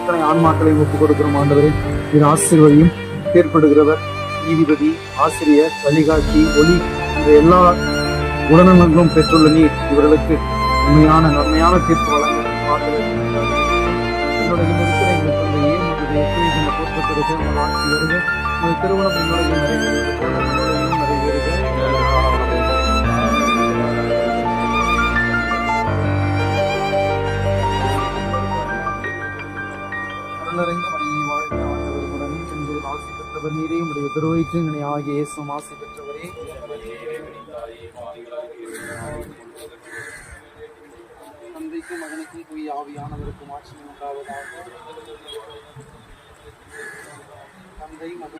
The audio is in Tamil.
அத்தனை ஆன்மாக்களையும் ஒப்புக் கொடுக்கிறோம் ஆண்டவரே. இது ஆசீர்வதியும் ஏற்படுகிறவர், நீதிபதி, ஆசிரியர், வழிகாட்டி, ஒளி என்ற எல்லா குணநலங்களும் பெற்றுள்ள நீர் இவர்களுக்கு நன்மையான தீர்ப்பு வழங்க என்னுடைய இருக்கிற எங்கள் தந்தையே, உங்களுடைய இந்த போற்றப்படுக, உங்கள் ஆட்சி வருக, உங்கள் திருமணம் என்னுடைய நிறைவேறுவது போல நம்முடையும் நிறைவேறுக. அருளறைந்த மரியே வாழ்க, ஆண்டவர் உடனே பெண்களில் ஆசி பெற்றவர் நீரே, உடைய திருவயிற்றின் ஆகிய இயேசுவும் ஆசி பெற்றவரே. தந்தைக்கும் மகனுக்கும் தூய ஆவியானவருக்கும் ஆட்சி உண்டாவதாக. தந்தை மகன்